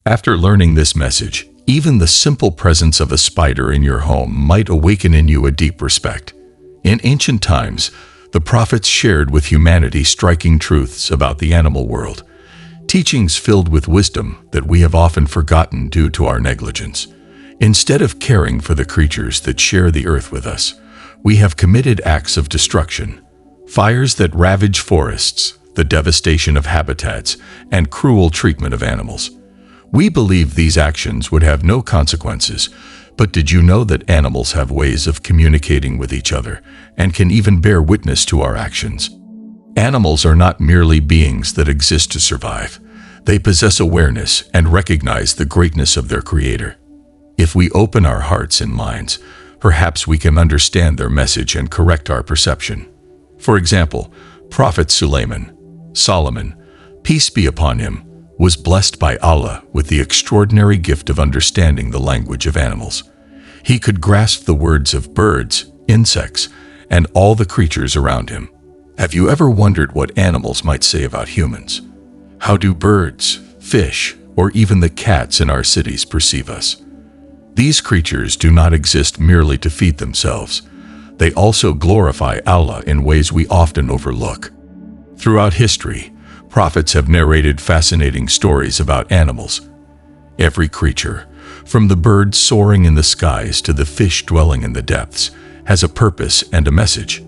After learning this message, even the simple presence of a spider in your home might awaken in you a deep respect. In ancient times, the prophets shared with humanity striking truths about the animal world, teachings filled with wisdom that we have often forgotten due to our negligence. Instead of caring for the creatures that share the earth with us, we have committed acts of destruction, fires that ravage forests, the devastation of habitats, and cruel treatment of animals. We believe these actions would have no consequences, but did you know that animals have ways of communicating with each other and can even bear witness to our actions? Animals are not merely beings that exist to survive. They possess awareness and recognize the greatness of their creator. If we open our hearts and minds, perhaps we can understand their message and correct our perception. For example, Prophet Sulayman, Solomon, peace be upon him, was blessed by Allah with the extraordinary gift of understanding the language of animals. He could grasp the words of birds, insects, and all the creatures around him. Have you ever wondered what animals might say about humans? How do birds, fish, or even the cats in our cities perceive us? These creatures do not exist merely to feed themselves. They also glorify Allah in ways we often overlook. Throughout history, prophets have narrated fascinating stories about animals. Every creature, from the birds soaring in the skies to the fish dwelling in the depths, has a purpose and a message.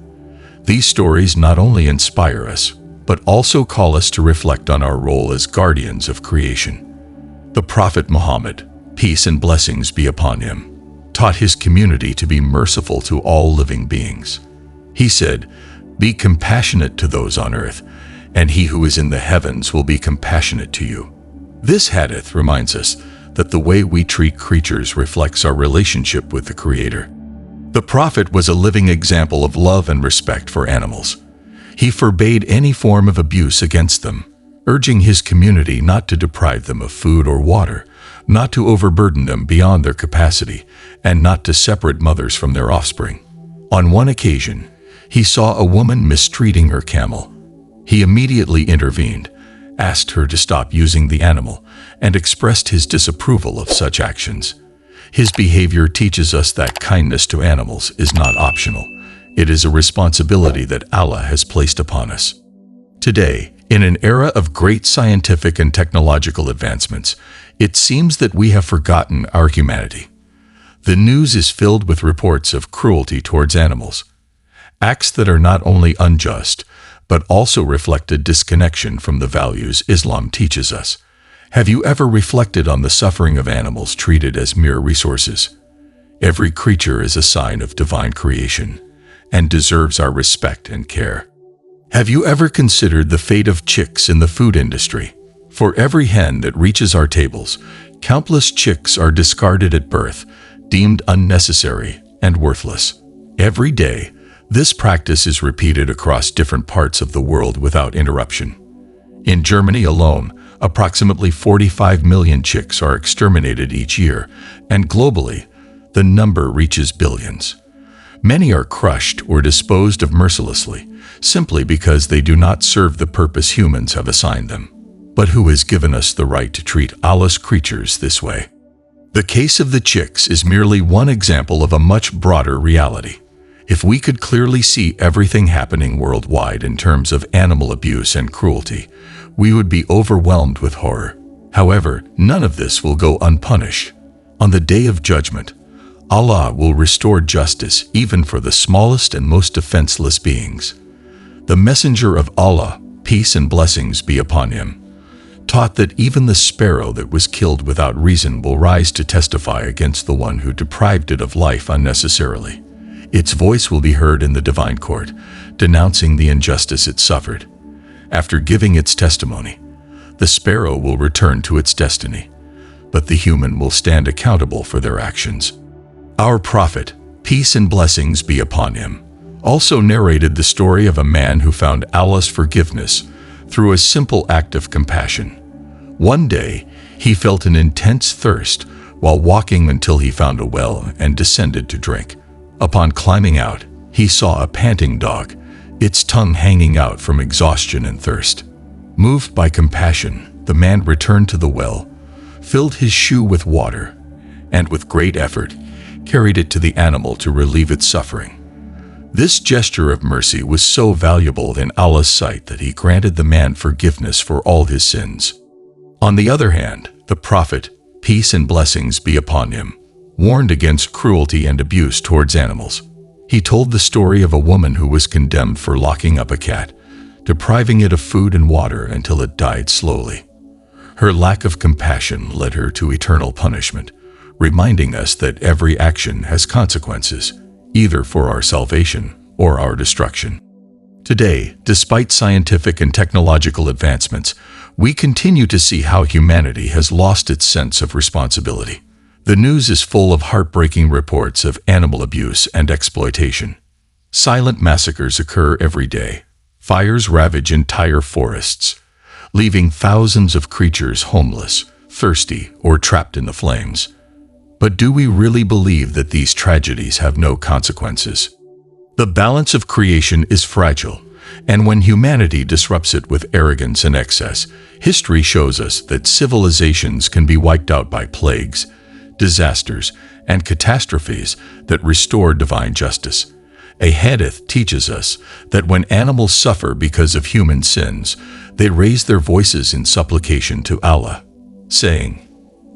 These stories not only inspire us, but also call us to reflect on our role as guardians of creation. The Prophet Muhammad, peace and blessings be upon him, taught his community to be merciful to all living beings. He said, "Be compassionate to those on earth, and he who is in the heavens will be compassionate to you." This hadith reminds us that the way we treat creatures reflects our relationship with the Creator. The Prophet was a living example of love and respect for animals. He forbade any form of abuse against them, urging his community not to deprive them of food or water, not to overburden them beyond their capacity, and not to separate mothers from their offspring. On one occasion, he saw a woman mistreating her camel. He immediately intervened, asked her to stop using the animal, and expressed his disapproval of such actions. His behavior teaches us that kindness to animals is not optional. It is a responsibility that Allah has placed upon us. Today, in an era of great scientific and technological advancements, it seems that we have forgotten our humanity. The news is filled with reports of cruelty towards animals, acts that are not only unjust, but also reflect a disconnection from the values Islam teaches us. Have you ever reflected on the suffering of animals treated as mere resources? Every creature is a sign of divine creation and deserves our respect and care. Have you ever considered the fate of chicks in the food industry? For every hen that reaches our tables, countless chicks are discarded at birth, deemed unnecessary and worthless. Every day, this practice is repeated across different parts of the world without interruption. In Germany alone, approximately 45 million chicks are exterminated each year, and globally, the number reaches billions. Many are crushed or disposed of mercilessly, simply because they do not serve the purpose humans have assigned them. But who has given us the right to treat Allah's creatures this way? The case of the chicks is merely one example of a much broader reality. If we could clearly see everything happening worldwide in terms of animal abuse and cruelty, we would be overwhelmed with horror. However, none of this will go unpunished. On the Day of Judgment, Allah will restore justice even for the smallest and most defenseless beings. The Messenger of Allah, peace and blessings be upon him, taught that even the sparrow that was killed without reason will rise to testify against the one who deprived it of life unnecessarily. Its voice will be heard in the divine court, denouncing the injustice it suffered. After giving its testimony, the sparrow will return to its destiny, but the human will stand accountable for their actions. Our Prophet, peace and blessings be upon him, also narrated the story of a man who found Allah's forgiveness through a simple act of compassion. One day, he felt an intense thirst while walking until he found a well and descended to drink. Upon climbing out, he saw a panting dog, its tongue hanging out from exhaustion and thirst. Moved by compassion, the man returned to the well, filled his shoe with water, and with great effort, carried it to the animal to relieve its suffering. This gesture of mercy was so valuable in Allah's sight that he granted the man forgiveness for all his sins. On the other hand, the Prophet, peace and blessings be upon him, warned against cruelty and abuse towards animals. He told the story of a woman who was condemned for locking up a cat, depriving it of food and water until it died slowly. Her lack of compassion led her to eternal punishment, reminding us that every action has consequences, either for our salvation or our destruction. Today, despite scientific and technological advancements, we continue to see how humanity has lost its sense of responsibility. The news is full of heartbreaking reports of animal abuse and exploitation. Silent massacres occur every day. Fires ravage entire forests, leaving thousands of creatures homeless, thirsty, or trapped in the flames. But do we really believe that these tragedies have no consequences? The balance of creation is fragile, and when humanity disrupts it with arrogance and excess, history shows us that civilizations can be wiped out by plagues, disasters, and catastrophes that restore divine justice. A hadith teaches us that when animals suffer because of human sins, they raise their voices in supplication to Allah, saying,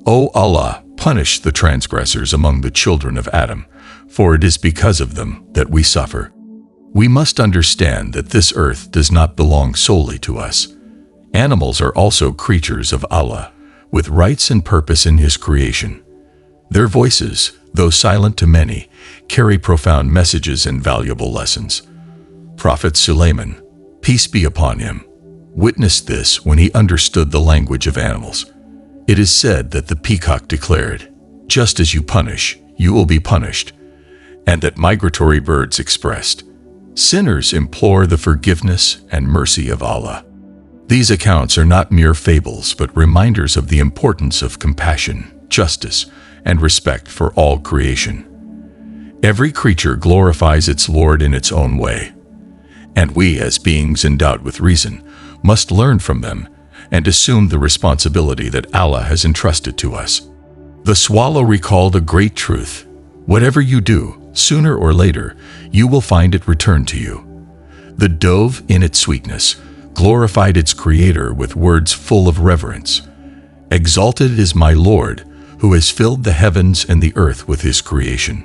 "O Allah, punish the transgressors among the children of Adam, for it is because of them that we suffer." We must understand that this earth does not belong solely to us. Animals are also creatures of Allah, with rights and purpose in His creation. Their voices, though silent to many, carry profound messages and valuable lessons. Prophet Sulayman, peace be upon him, witnessed this when he understood the language of animals. It is said that the peacock declared, "Just as you punish, you will be punished," and that migratory birds expressed, "Sinners implore the forgiveness and mercy of Allah." These accounts are not mere fables but reminders of the importance of compassion, justice, and respect for all creation. Every creature glorifies its Lord in its own way, and we, as beings endowed with reason, must learn from them and assume the responsibility that Allah has entrusted to us. The swallow recalled a great truth: whatever you do, sooner or later, you will find it return to you. The dove, in its sweetness, glorified its Creator with words full of reverence. "Exalted is my Lord, who has filled the heavens and the earth with His creation."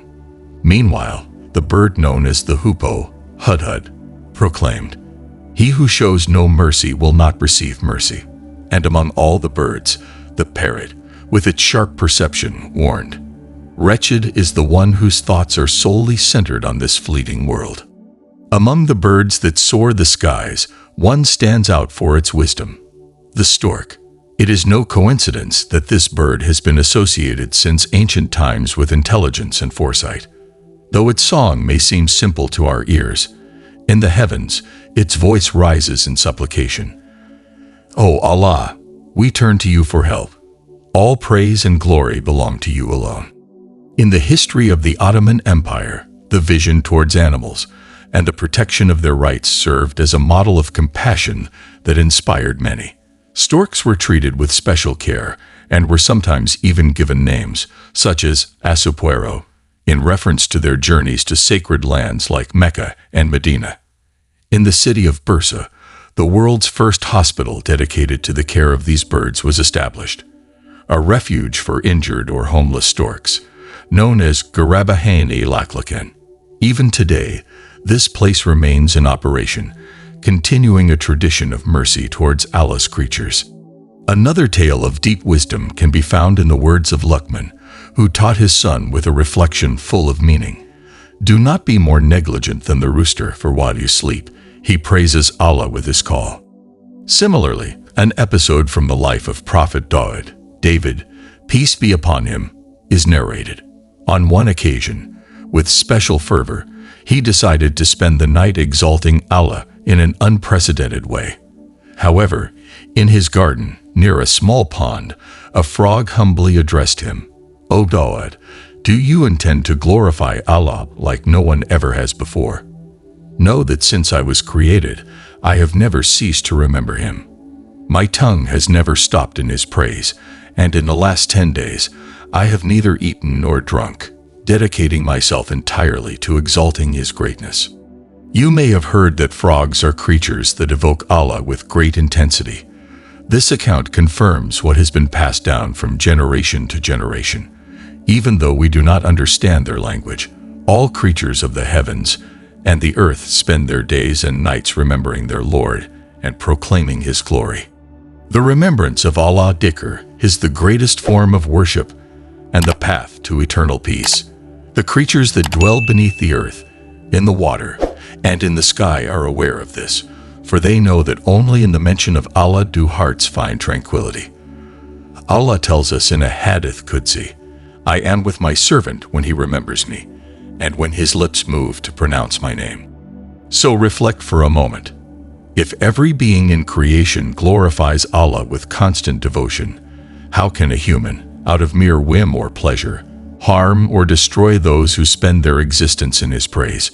Meanwhile, the bird known as the hoopoe, hudhud, proclaimed, "He who shows no mercy will not receive mercy." And among all the birds, the parrot, with its sharp perception, warned, "Wretched is the one whose thoughts are solely centered on this fleeting world." Among the birds that soar the skies, one stands out for its wisdom: the stork. It is no coincidence that this bird has been associated since ancient times with intelligence and foresight. Though its song may seem simple to our ears, in the heavens, its voice rises in supplication. "O Allah, we turn to you for help. All praise and glory belong to you alone." In the history of the Ottoman Empire, the vision towards animals and the protection of their rights served as a model of compassion that inspired many. Storks were treated with special care and were sometimes even given names, such as Asupuero, in reference to their journeys to sacred lands like Mecca and Medina. In the city of Bursa, the world's first hospital dedicated to the care of these birds was established, a refuge for injured or homeless storks, known as Garabahani Laklakan. Even today, this place remains in operation, continuing a tradition of mercy towards Allah's creatures. Another tale of deep wisdom can be found in the words of Luqman, who taught his son with a reflection full of meaning. "Do not be more negligent than the rooster, for while you sleep, he praises Allah with his call." Similarly, an episode from the life of Prophet David, peace be upon him, is narrated. On one occasion, with special fervor, he decided to spend the night exalting Allah in an unprecedented way. However, in his garden, near a small pond, a frog humbly addressed him, "O Daud, do you intend to glorify Allah like no one ever has before? Know that since I was created, I have never ceased to remember Him. My tongue has never stopped in His praise, and in the last 10 days I have neither eaten nor drunk, dedicating myself entirely to exalting His greatness. You may have heard that frogs are creatures that evoke Allah with great intensity. This account confirms what has been passed down from generation to generation. Even though we do not understand their language, all creatures of the heavens and the earth spend their days and nights remembering their Lord and proclaiming His glory. The remembrance of Allah dhikr is the greatest form of worship and the path to eternal peace. The creatures that dwell beneath the earth, in the water, and in the sky are aware of this, for they know that only in the mention of Allah do hearts find tranquility. Allah tells us in a hadith qudsi, "I am with my servant when he remembers me, and when his lips move to pronounce my name." So reflect for a moment. If every being in creation glorifies Allah with constant devotion, how can a human, out of mere whim or pleasure, harm or destroy those who spend their existence in His praise?